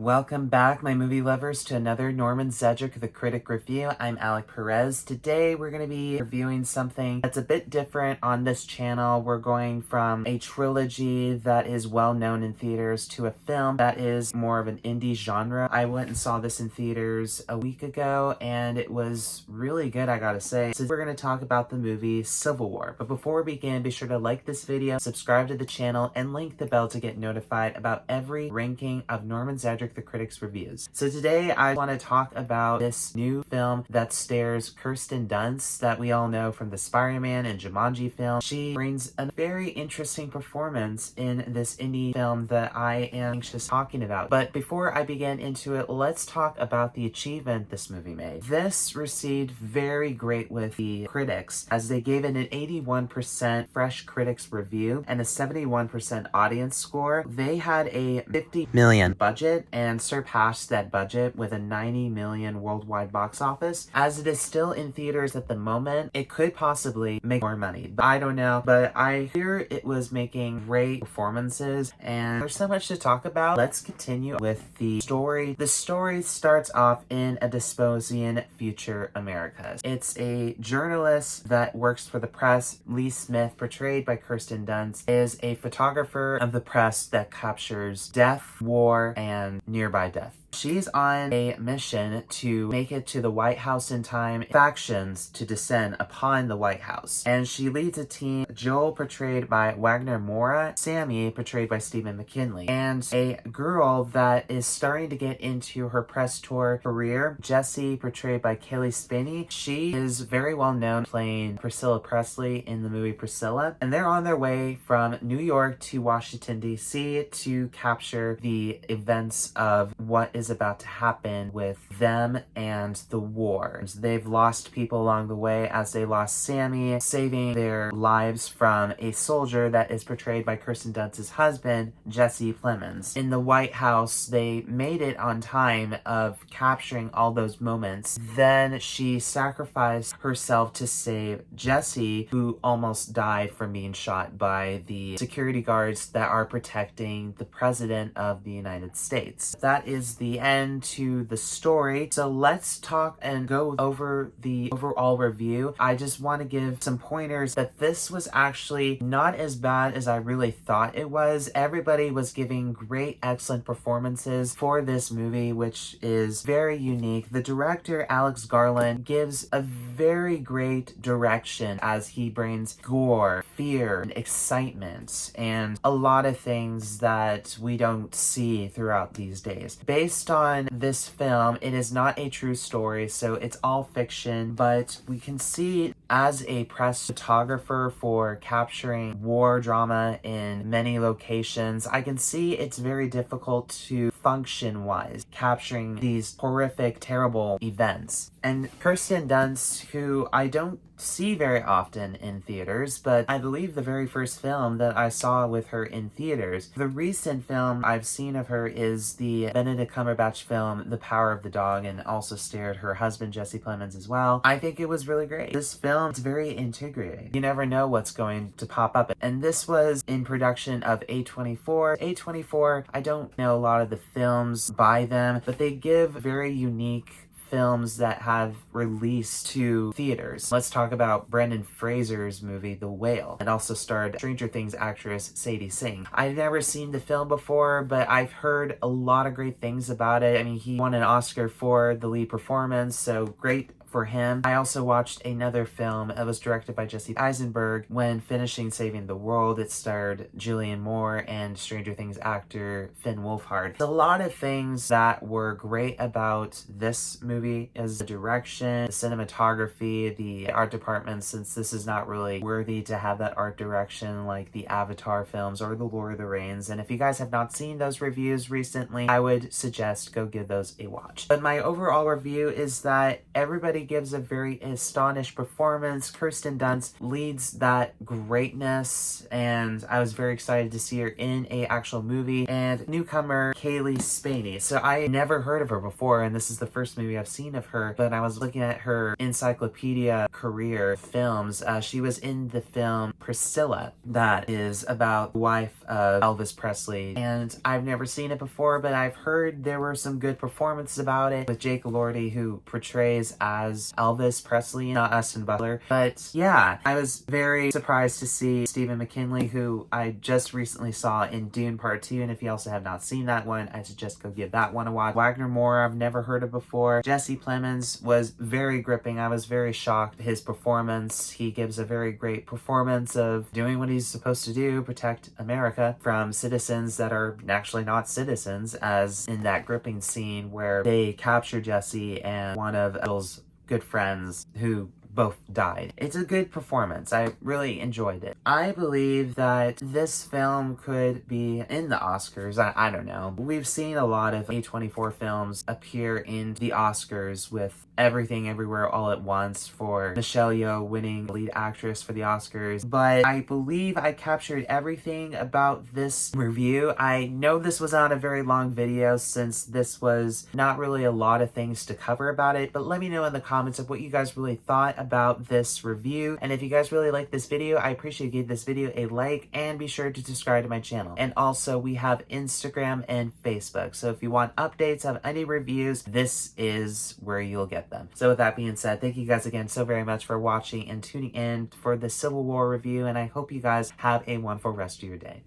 Welcome back, my movie lovers, to another Norman Zedrick the Critic review. I'm Alec Perez. Today we're going to be reviewing something that's a bit different on this channel. We're going from a trilogy that is well known in theaters to a film that is more of an indie genre. I went and saw this in theaters a week ago and it was really good, I gotta say. So we're going to talk about the movie Civil War. But before we begin, be sure to like this video, subscribe to the channel, and link the bell to get notified about every ranking of Norman Zedrick the Critic's reviews. So today I want to talk about this new film that stars Kirsten Dunst that we all know from the Spider-Man and Jumanji film. She brings a very interesting performance in this indie film that I am anxious talking about. But before I begin into it, let's talk about the achievement this movie made. This received very great with the critics, as they gave it an 81% fresh critics review and a 71% audience score. They had a $50 million budget and surpassed that budget with a $90 million worldwide box office. As it is still in theaters at the moment, it could possibly make more money. But I don't know, but I hear it was making great performances, and there's so much to talk about. Let's continue with the story. The story starts off in a dystopian future America. It's a journalist that works for the press. Lee Smith, portrayed by Kirsten Dunst, is a photographer of the press that captures death, war, and nearby death. She's on a mission to make it to the White House in time, factions to descend upon the White House. And she leads a team, Joel, portrayed by Wagner Moura, Sammy, portrayed by Stephen McKinley, and a girl that is starting to get into her press tour career, Jessie, portrayed by Kaylee Spinney. She is very well known playing Priscilla Presley in the movie Priscilla, and they're on their way from New York to Washington, D.C. to capture the events of what is about to happen with them and the war. They've lost people along the way, as they lost Sammy, saving their lives from a soldier that is portrayed by Kirsten Dunst's husband, Jesse Plemons. In the White House, they made it on time of capturing all those moments. Then she sacrificed herself to save Jesse, who almost died from being shot by the security guards that are protecting the President of the United States. That is the end to the story. So let's talk and go over the overall review. I just want to give some pointers that this was actually not as bad as I really thought it was. Everybody was giving great, excellent performances for this movie, which is very unique. The director, Alex Garland, gives a very great direction as he brings gore, fear, and excitement, and a lot of things that we don't see throughout these days. Based on this film, it is not a true story, so it's all fiction, but we can see as a press photographer for capturing war drama in many locations, I can see it's very difficult to function-wise, capturing these horrific, terrible events. And Kirsten Dunst, who I don't see very often in theaters, but I believe the very first film that I saw with her in theaters. The recent film I've seen of her is the Benedict Cumberbatch film, The Power of the Dog, and also starred her husband, Jesse Plemons, as well. I think it was really great. This film is very integrating. You never know what's going to pop up. And this was in production of A24. A24, I don't know a lot of the films by them, but they give very unique films that have released to theaters. Let's talk about Brendan Fraser's movie, The Whale. It also starred Stranger Things actress Sadie Singh. I've never seen the film before, but I've heard a lot of great things about it. I mean, he won an Oscar for the lead performance, so great for him. I also watched another film. It was directed by Jesse Eisenberg. When finishing Saving the World, it starred Julianne Moore and Stranger Things actor Finn Wolfhard. A lot of things that were great about this movie is the direction, the cinematography, the art department, since this is not really worthy to have that art direction like the Avatar films or the Lord of the Rings. And if you guys have not seen those reviews recently, I would suggest go give those a watch. But my overall review is that everybody McKinley gives a very astonished performance. Kirsten Dunst leads that greatness, and I was very excited to see her in a actual movie. And newcomer Kaylee Spaney. So I never heard of her before, and this is the first movie I've seen of her, but I was looking at her encyclopedia career films. She was in the film Priscilla, that is about the wife of Elvis Presley, and I've never seen it before, but I've heard there were some good performances about it with Jake Lordy, who portrays as Elvis Presley, not Austin Butler. But yeah, I was very surprised to see Stephen McKinley, who I just recently saw in Dune Part 2, and if you also have not seen that one, I suggest go give that one a watch. Wagner Moore, I've never heard of before. Jesse Plemons was very gripping. I was very shocked his performance. He gives a very great performance of doing what he's supposed to do, protect America from citizens that are actually not citizens, as in that gripping scene where they capture Jesse and one of Bill's good friends who both died. It's a good performance. I really enjoyed it. I believe that this film could be in the Oscars. I don't know. We've seen a lot of A24 films appear in the Oscars with Everything Everywhere All at Once for Michelle Yeoh winning lead actress for the Oscars, but I believe I captured everything about this review. I know this was not a very long video since this was not really a lot of things to cover about it, but let me know in the comments of what you guys really thought about this review. And if you guys really like this video, I appreciate you give this video a like, and be sure to subscribe to my channel. And also we have Instagram and Facebook, so if you want updates of any reviews, this is where you'll get them. So with that being said, thank you guys again so very much for watching and tuning in for the Civil War review, and I hope you guys have a wonderful rest of your day.